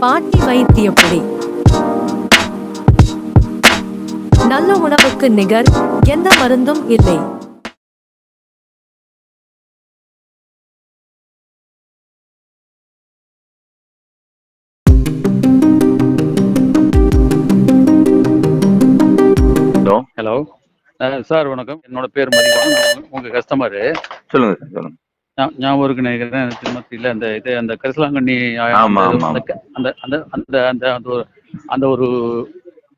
பாட்டி வைத்தியப்படி. நல்ல உணவுக்கு நிகர் எந்த மருந்தும் இல்லை. ஹலோ சார், வணக்கம். என்னோட பேர் மதிவான். நான் உங்க கஸ்டமரு. சொல்லுங்க சார், சொல்லுங்க. ஞாபகம் இருக்கு நினைக்கிறேன். திருமத்தியில் அந்த இது அந்த கரிசலாங்கண்ணி அந்த ஒரு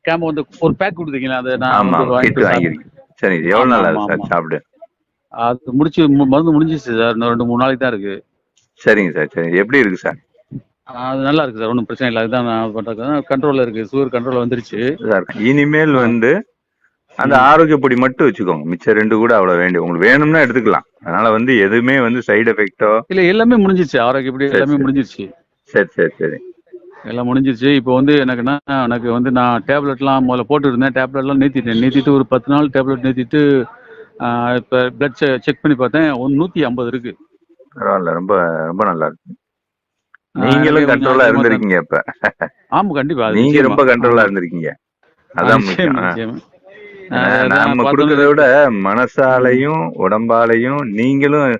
கேம் வந்து ஒரு பேக் கொடுத்தீங்களா? அதை நான் வாங்கிருக்கேன். சரி, எவ்வளவு நாள் ஆகுது சார் சாப்பிடு? அது மருந்து முடிஞ்சிச்சு சார். இன்னும் 2-3 நாளைக்கு தான் இருக்கு. சரிங்க சார். சரி, எப்படி இருக்கு சார்? அது நல்லா இருக்கு சார், ஒன்றும் பிரச்சனை இல்லை. அதுதான் நான் பண்ணுறது. கண்ட்ரோலில் இருக்கு, சுகர் கண்ட்ரோல் வந்துருச்சு சார். இனிமேல் வந்து அந்த ஆரோக்கிய பொடி மட்டும் வச்சுக்கோங்க. மிச்சம் 2 கூட அவ்வளவு வேண்டிய உங்களுக்கு வேணும்னா எடுத்துக்கலாம். அதனால வந்து எதுவுமே வந்து சைடு எஃபெக்டோ இல்ல. எல்லாமே முடிஞ்சிருச்சு. ஆரோக்கிய பொடி எல்லாமே முடிஞ்சிருச்சு. சரி சரி சரி, எல்லாம் முடிஞ்சிருச்சு. இப்போ வந்து எனக்கு வந்து நான் டேப்லெட்லாம் முதல்ல போட்டு இருந்தேன். டேப்லெட்லாம் நிறுத்திட்டு ஒரு 10 நாள் டேப்லெட் நிறுத்திட்டு இப்போ பிளட் செக் பண்ணி பார்த்தேன். 150 இருக்கு. பரவாயில்ல, ரொம்ப ரொம்ப நல்லா இருக்கு. நீங்களும் கண்ட்ரோலா இருந்திருக்கீங்க இப்ப. ஆமா, கண்டிப்பா. நீங்க ரொம்ப கண்ட்ரோலா இருந்திருக்கீங்க. அதான் முக்கியம். நாம கொடுக்கறத விட மனசாலையும் உடம்பாலையும் நீங்களும்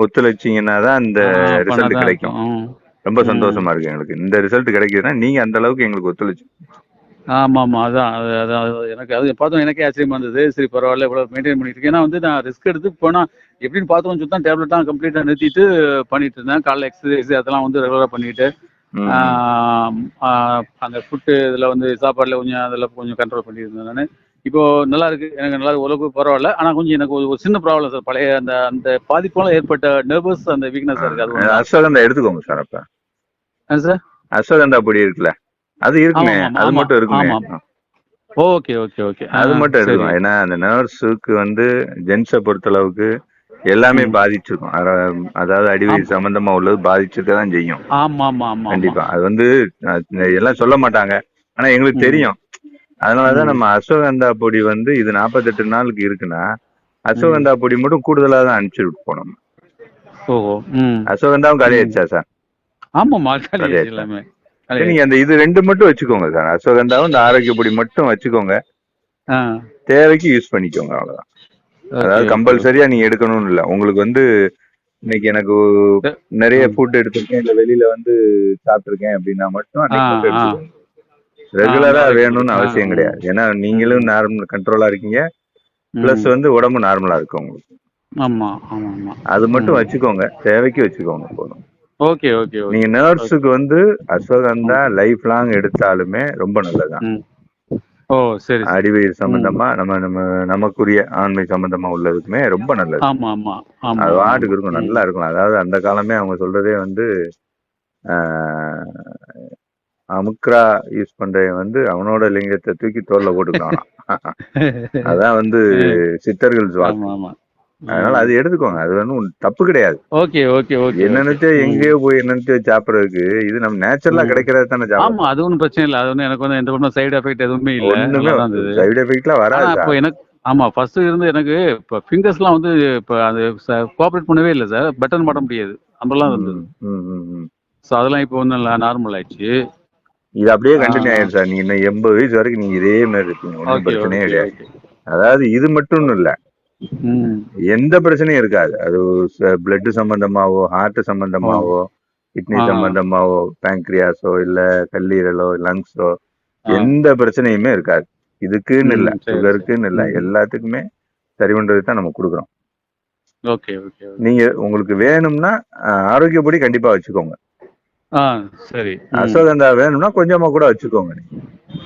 ஒத்துழைச்சீங்கன்னா தான் இந்த ரிசல்ட் கிடைக்கும். ரொம்ப சந்தோஷமா இருக்கு எங்களுக்கு. இந்த ரிசல்ட் கிடைக்குதுன்னா நீங்க அந்த அளவுக்கு எங்களுக்கு ஒத்துழைச்சு. ஆமா ஆமா, அதான் எனக்கு அது பார்த்தோம். எனக்கே ஆச்சரியமா இருந்தது. சரி, பரவாயில்ல, இவ்வளவு மெயின்டைன் பண்ணிட்டு இருக்கேன். ஏன்னா வந்து நான் ரிஸ்க் எடுத்து போனா எப்படின்னு பார்த்தோம்னு சொல்லி தான் டேப்லெட்லாம் கம்ப்ளீட்டா நிறுத்திட்டு பண்ணிட்டு இருந்தேன். காலைல எக்ஸசைஸ் அதெல்லாம் வந்து ரெகுலரா பண்ணிட்டு அந்த ஃபுட்டு இதில் வந்து சாப்பாடுல கொஞ்சம் அதில் கொஞ்சம் கண்ட்ரோல் பண்ணியிருந்தேன் நான். இப்போ நல்லா இருக்கு. எனக்கு நல்லா ஓரளவுக்கு பரவாயில்ல. ஆனா கொஞ்சம் எனக்கு ஒரு சின்ன ப்ராப்ளம் சார். பழைய அந்த அந்த பாதிப்பால ஏற்பட்ட நர்வஸ் அந்த வீக்னஸ் இருக்கு. அது அஸ்வகந்தா எடுத்துக்கோங்க சார். அப்ப சார் அஸ்வகந்தா பொடி இருக்குல்ல, அது இருக்குமே, அது மட்டும் இருக்குமே. ஓகே ஓகே ஓகே, அது மட்டும் எடுத்துக்கோங்க. ஏன்னா அந்த நர்ஸுக்கு வந்து ஜென்ஸை பொறுத்த அளவுக்கு எல்லாமே பாதிச்சிருக்கும். அதாவது அடிவயிறு சம்பந்தமா உள்ளது பாதிச்சிருக்க தான் செய்யும். கண்டிப்பா. அது வந்து எல்லாம் சொல்ல மாட்டாங்க, ஆனா எங்களுக்கு தெரியும். அதனாலதான் நம்ம அஸ்வகந்தா பொடி வந்து இது 48 நாளுக்கு இருக்குன்னா அஸ்வகந்தா பொடி மட்டும் கூடுதலா தான் அனுப்பிச்சுட்டு போனோம். அஸ்வகந்தாவும் காலியாச்சா சார்? நீங்க அந்த இது 2 மட்டும் வச்சுக்கோங்க சார். அஸ்வகந்தாவும் இந்த ஆரோக்கிய பொடி மட்டும் வச்சுக்கோங்க. தேவைக்கு யூஸ் பண்ணிக்கோங்க, அவ்வளவுதான். அதாவது கம்பல்சரியா நீங்க எடுக்கணும்னு இல்ல. உங்களுக்கு வந்து இன்னைக்கு எனக்கு நிறைய ஃபுட் எடுத்திருக்கேன், இல்ல வெளியில வந்து சாப்பிட்டிருக்கேன் அப்படின்னா மட்டும் அன்னைக்கு மட்டும் எடுத்துக்கோங்க. ரெகுலரா வேணும்னு அவசியம் கிடையாது. ஏன்னா நீங்களும் நார்மல் கண்ட்ரோலா இருக்கீங்க, பிளஸ் வந்து உடம்பு நார்மலா இருக்கு உங்களுக்கு. அது மட்டும் வச்சுக்கோங்க, தேவைக்கு வச்சுக்கோங்க போதும். Okay okay. நீங்க நர்ஸுக்கு வந்து அஸ்வகந்தா லைஃப் லாங் எடுத்தாலுமே ரொம்ப நல்லதுதான். சரி. அடிவயிறு சம்பந்தமா நமக்குரிய ஆண்மை சம்பந்தமா உள்ளதுக்குமே ரொம்ப நல்லது. அது வாட்டுக்கு இருக்கும், நல்லா இருக்கும். அதாவது அந்த காலமே அவங்க சொல்றதே வந்து அமுக்ரா யூஸ் பண்றவன் வந்து அவனோட லிங்கத்தை தூக்கி தோல்ல போட்டுக்கலாம். அதான் வந்து சித்தர்கள் வாக்கு. அதனால அது எடுத்துக்கோங்க. அது வந்து தப்பு கிடையாது. என்னன்னு எங்கேயோ போய் என்னன்னு சாப்பிடுறதுக்கு இது நம்ம நேச்சுரலா கிடைக்கிறது தானே சாப்பிடுறோம். அது ஒன்றும் பிரச்சனை இல்லை. அது வந்து எனக்கு வந்து எந்த சைடு எஃபெக்ட் எதுவுமே இல்லை. ஒண்ணுமே சைடு எஃபெக்ட்லாம் வராது. இப்போ எனக்கு ஃபர்ஸ்ட் இருந்து எனக்கு இப்போ ஃபிங்கர்ஸ்லாம் வந்து இப்போ அது கோஆப்ரேட் பண்ணவே இல்லை சார். பட்டன் மாட்ட முடியாது, அதெல்லாம் இருந்தது. ஸோ அதெல்லாம் இப்போ வந்து நார்மல் ஆயிடுச்சு. இது அப்படியே கண்டினியூ ஆயிடும் சார். நீங்க இன்னும் 80 வயசு வரைக்கும் நீங்க இதே மாதிரி இருப்பீங்க, ஒன்றும் பிரச்சனையே கிடையாது. அதாவது இது மட்டும் இல்ல, எந்த பிரச்சனையும் இருக்காது. அது பிளட் சம்பந்தமாவோ, ஹார்ட் சம்பந்தமாவோ, கிட்னி சம்பந்தமாவோ, பேங்க்ரியாஸோ, இல்ல கல்லீரலோ, லங்ஸோ, எந்த பிரச்சனையுமே இருக்காது. இதுக்குன்னு இல்ல, சுகருக்குன்னு இல்ல, எல்லாத்துக்குமே சரி பண்றது தான் நம்ம கொடுக்குறோம். நீங்க உங்களுக்கு வேணும்னா ஆரோக்கியப்படி கண்டிப்பா வச்சுக்கோங்க. சரி. அஸ்வகந்தா வேணும்னா கொஞ்சமா கூட வச்சுக்கோங்க.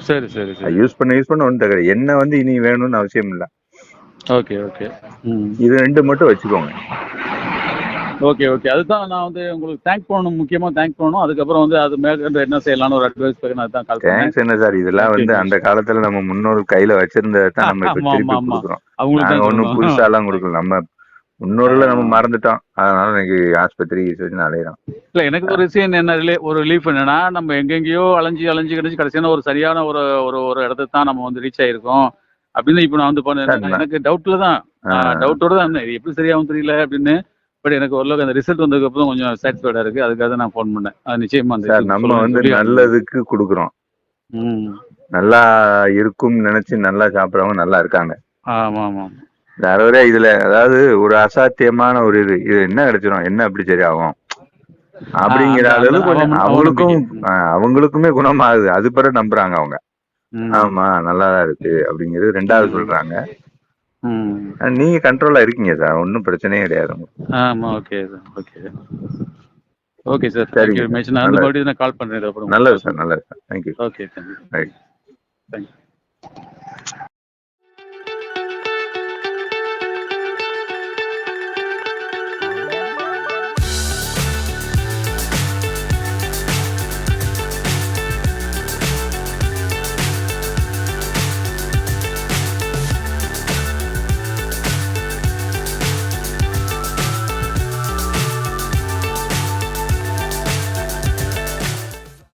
சரி சரி. யூஸ் பண்ண ஒன்றும் தகவல் என்ன வந்து இனி வேணும்னு அவசியம் இல்ல. இது 2 மட்டும் வச்சுக்கோங்க. ஓகே. அதுதான் நான் வந்து உங்களுக்கு தேங்க் பண்ணணும், முக்கியமா தேங்க் பண்ணணும். அதுக்கப்புறம் வந்து அது மேற்கொண்டு என்ன செய்யலாம்னு ஒரு அட்வைஸ் அதுதான் கால் பண்ணேன். தேங்க்ஸ் என்ன சார், இதெல்லாம் வந்து அந்த காலத்துல நம்ம முன்னோர்கள் கையில வச்சிருந்ததான் நம்ம இப்ப திருப்பி கொடுக்குறோம். நாங்க ஒண்ணும் புதுசா எல்லாம் கொடுக்கல. நம்ம முன்னோர்களை நம்ம மறந்துட்டோம். அதனால இன்னைக்கு ஆஸ்பத்திரி அலையிறோம். இல்ல, எனக்கு ஒரு விஷயம் என்ன, ஒரு ரிலீஃப் என்னன்னா, நம்ம எங்கெங்கயோ அலைஞ்சு கிடைச்சு கடைசியான ஒரு சரியான ஒரு ஒரு இடத்துக்கு தான் நம்ம வந்து ரீச் ஆயிருக்கோம் அப்படின்னு இப்ப நான் வந்து பண்ணேன். எனக்கு டவுட்டோட தான் இது எப்படி சரியாகும் தெரியல அப்படின்னு. பட் எனக்கு ஓரளவுக்கு அந்த ரிசல்ட் வந்ததுக்கு அப்புறம் கொஞ்சம் சாட்டிஸ்ஃபைடா இருக்கு. அதுக்காக நான் ஃபோன் பண்ணேன். அது நிச்சயமா அந்த சார் இது நம்ம சொல்லுவேன்னு வந்து சொல்லி நல்லதுக்கு கொடுக்குறோம். ம். நல்லா இருக்கும்னு நினைச்சு நல்லா சாப்பிடறவங்க நல்லா இருக்காங்க. ஆமா ஆமா. அதாவது இதுல அதாவது ஒரு அசாத்தியமான ஒரு இது என்ன கிடைச்சிரும், என்ன அப்படி சரியாகும் அப்படிங்கிற அந்த அந்த அளவு கொஞ்சம் அவநம்பிக்கை. அவங்களுக்குமே குணமாகுது. அது பிறகு நம்புறாங்க அவங்க. ம். ஆமா நல்லாதான் இருக்கு அப்படிங்கிறது ரெண்டாவது ம். சொல்றாங்க. ம். நீங்க கண்ட்ரோலா இருக்கீங்க சார், ஒன்றும் பிரச்சனையே கிடையாது உங்களுக்கு. ஆமா. Okay sir. Okay. Okay sir. Thank you சரிங்க வெரி சார், மச். நான் வந்து நல்லது மறுபடியும் நான் கால் பண்றேன் அப்புறம். நல்லது சார், நல்லது sir, thank you. Okay. Thank you. Right. Thank you.